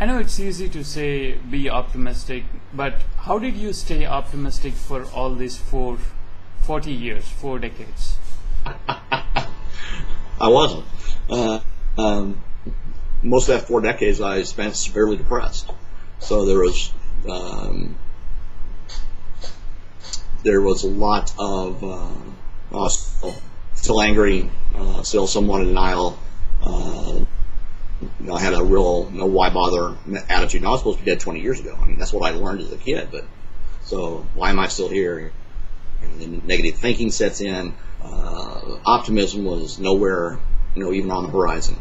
I know it's easy to say be optimistic, but how did you stay optimistic for all these 40 years, 4 decades? I wasn't. Most of that 4 decades I spent severely depressed. So there was a lot of still angry, still somewhat in denial. I had a real why bother attitude. And I was supposed to be dead 20 years ago. I mean, that's what I learned as a kid. But so why am I still here? And then negative thinking sets in. Optimism was nowhere, even on the horizon.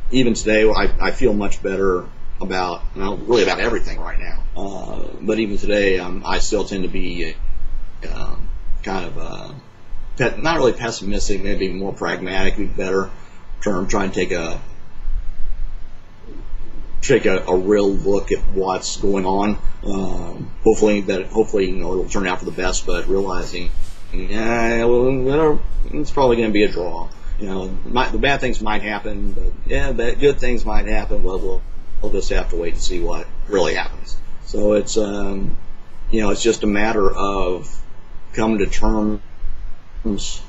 Even today, I feel much better about, really about everything right now. But even today, I still tend to be kind of not really pessimistic, maybe more pragmatic, would be better term. Trying to take a real look at what's going on. Hopefully, it'll turn out for the best. But realizing, it's probably going to be a draw. The bad things might happen, but the good things might happen. Well, we'll just have to wait and see what really happens. So it's it's just a matter of coming to terms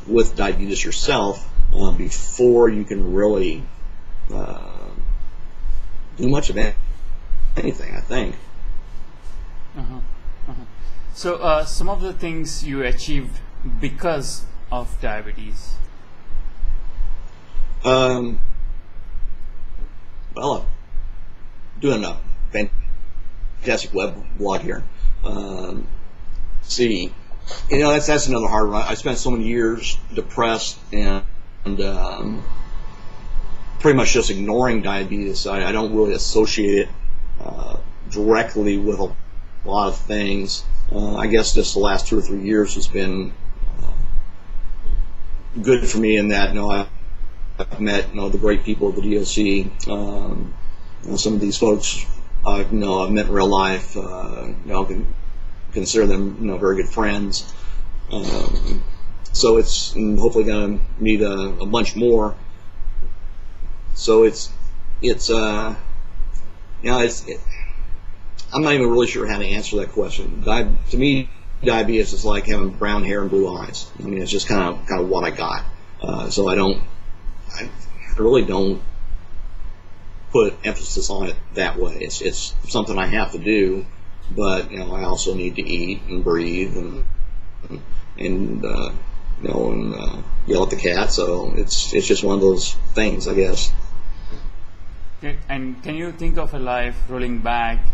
with diabetes yourself before you can really do much of anything, I think. So some of the things you achieved because of diabetes. Well, I'm doing a fantastic web blog here. See, that's another hard one. I spent so many years depressed and pretty much just ignoring diabetes. I don't really associate it directly with a lot of things. I guess just the last 2 or 3 years has been good for me in that I've met the great people of the DOC. Some of these folks I've met in real life. I can consider them very good friends. So it's hopefully going to meet a bunch more. So I'm not even really sure how to answer that question. To me, diabetes is like having brown hair and blue eyes. I mean, it's just kind of what I got. So I really don't put emphasis on it that way. It's something I have to do, but I also need to eat and breathe and yell at the cat. So it's just one of those things, I guess. Okay. And can you think of a life rolling back,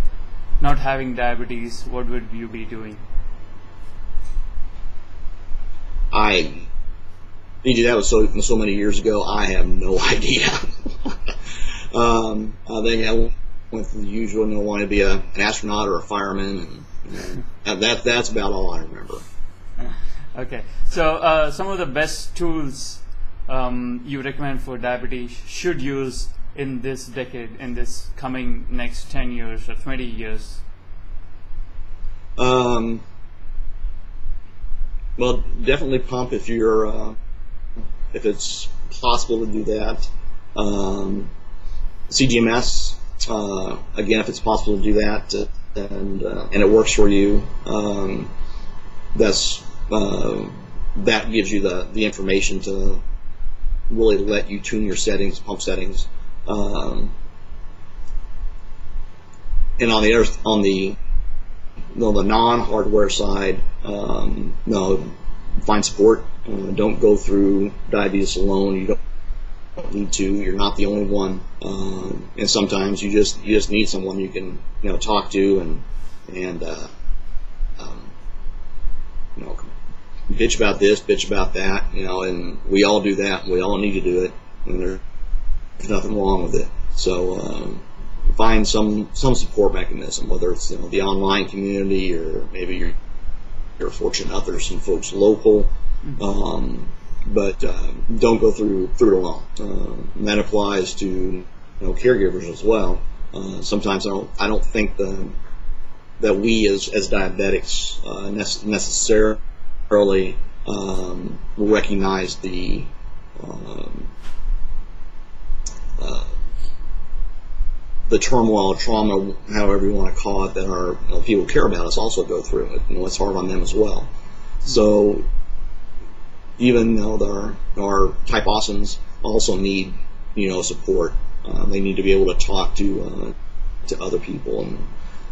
not having diabetes? What would you be doing? That was so many years ago. I have no idea. I think I went for the usual. I want to be an astronaut or a fireman, and that's about all I remember. Okay, so some of the best tools you recommend for diabetes should use in this decade, in this coming next 10 years or 20 years? Well, definitely pump if it's possible to do that. CGMS, again, if it's possible to do that, and it works for you, that gives you the information to really let you tune your settings, pump settings. And on the non-hardware side, find support. Don't go through diabetes alone. You don't need to. You're not the only one. And sometimes you just need someone you can talk to and bitch about this, bitch about that. And we all do that. We all need to do it. And there's nothing wrong with it. So find some support mechanism, whether it's the online community or maybe you're fortunate enough there's some folks local. But don't go through it alone. And that applies to caregivers as well. Sometimes I don't think that we as diabetics necessarily recognize the turmoil, trauma, however you want to call it, that our people who care about us also go through it. It's hard on them as well. So even though our type awesomes also need support, they need to be able to talk to other people,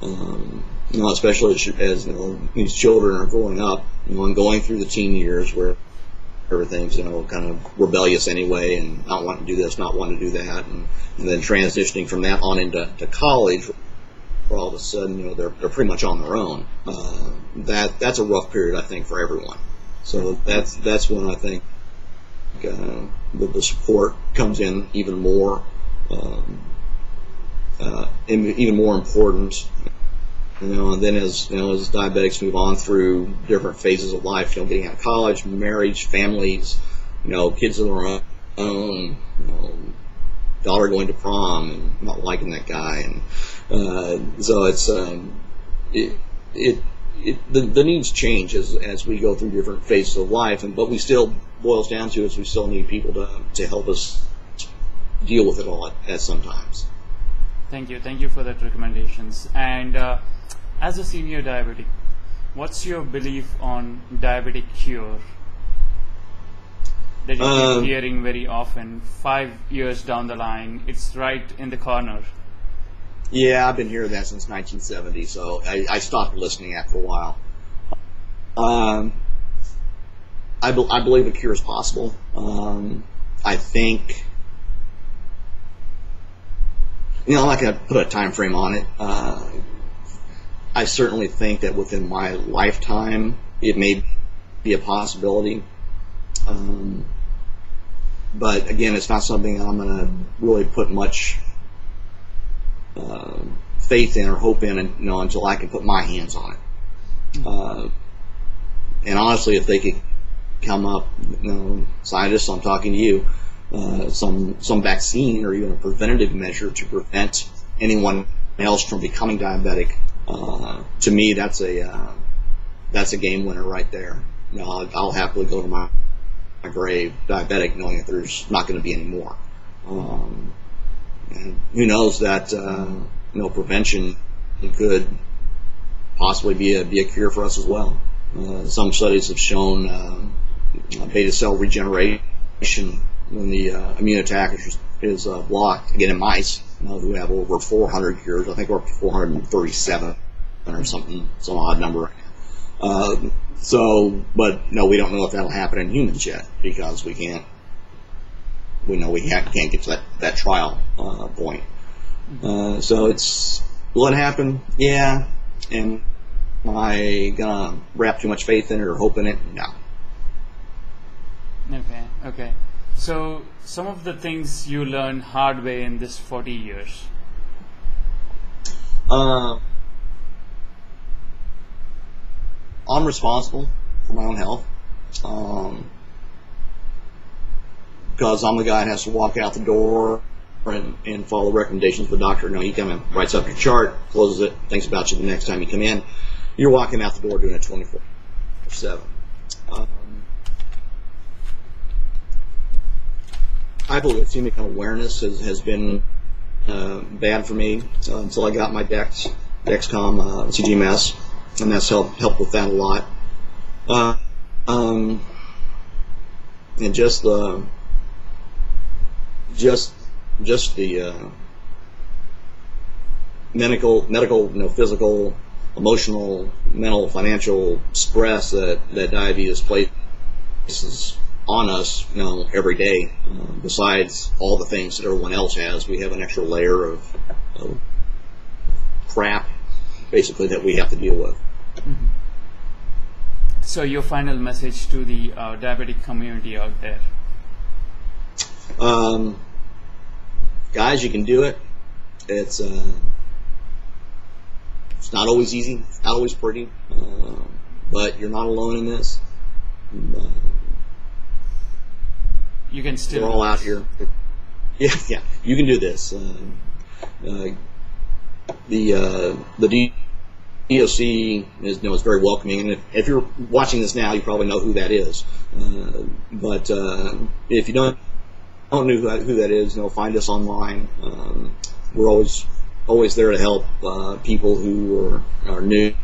and especially as these children are growing up, and going through the teen years where everything's kind of rebellious anyway, and not wanting to do this, not wanting to do that, and then transitioning from that on into college, where all of a sudden they're pretty much on their own. That's a rough period, I think, for everyone. So that's when I think the support comes in even more important. And then as diabetics move on through different phases of life, getting out of college, marriage, families, kids of their own, daughter going to prom and not liking that guy, and so it's the needs change as we go through different phases of life, but we still boils down to is we still need people to help us deal with it all at sometimes. Thank you for that recommendations. And as a senior diabetic, what's your belief on diabetic cure that you keep hearing very often? 5 years down the line, it's right in the corner. Yeah, I've been hearing that since 1970, so I stopped listening after a while. I believe a cure is possible. I think, I'm not going to put a time frame on it. I certainly think that within my lifetime, it may be a possibility. But again, it's not something I'm going to really put much faith in or hope in, until I can put my hands on it. And honestly, if they could come up, scientists, I'm talking to you, some vaccine or even a preventative measure to prevent anyone else from becoming diabetic, to me, that's a game winner right there. I'll happily go to my grave diabetic, knowing that there's not going to be any more. And who knows that prevention could possibly be a cure for us as well. Some studies have shown beta cell regeneration when the immune attack is blocked, again in mice who have over 400 cures. I think we're up to 437 or something, some odd number. But no, we don't know if that'll happen in humans yet, because we can't get to that trial point. So will it happen? Yeah. And am I gonna wrap too much faith in it or hope in it? No. Okay. So some of the things you learned hard way in this 40 years. I'm responsible for my own health, because I'm the guy that has to walk out the door and follow the recommendations of the doctor. He comes in, writes up your chart, closes it, thinks about you the next time you come in. You're walking out the door doing it 24/7. I believe seeming kind of awareness has been bad for me until I got my Dexcom CGMS, and that's helped with that a lot. And just the medical, physical, emotional, mental, financial stress that diabetes places on us, every day. Besides all the things that everyone else has, we have an extra layer of crap, basically, that we have to deal with. Mm-hmm. So your final message to the diabetic community out there? Guys, you can do it. It's not always easy. It's not always pretty. But you're not alone in this. You can still. We're all out here. Yeah. You can do this. The DOC is very welcoming, and if you're watching this now, you probably know who that is. But if you don't know who that is, find us online. We're always always there to help people who are new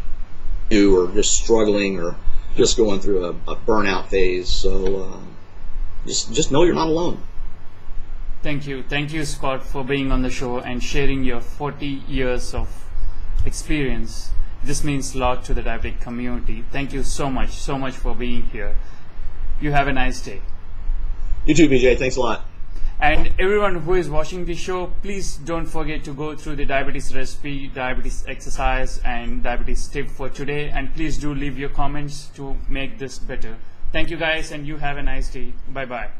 or just struggling or just going through a burnout phase. So just know you're not alone. Thank you, Scott, for being on the show and sharing your 40 years of experience. This means a lot to the diabetic community. Thank you so much for being here. You have a nice day. You too, BJ. Thanks a lot. And everyone who is watching the show, please don't forget to go through the diabetes recipe, diabetes exercise, and diabetes tip for today. And please do leave your comments to make this better. Thank you guys, and you have a nice day. Bye-bye.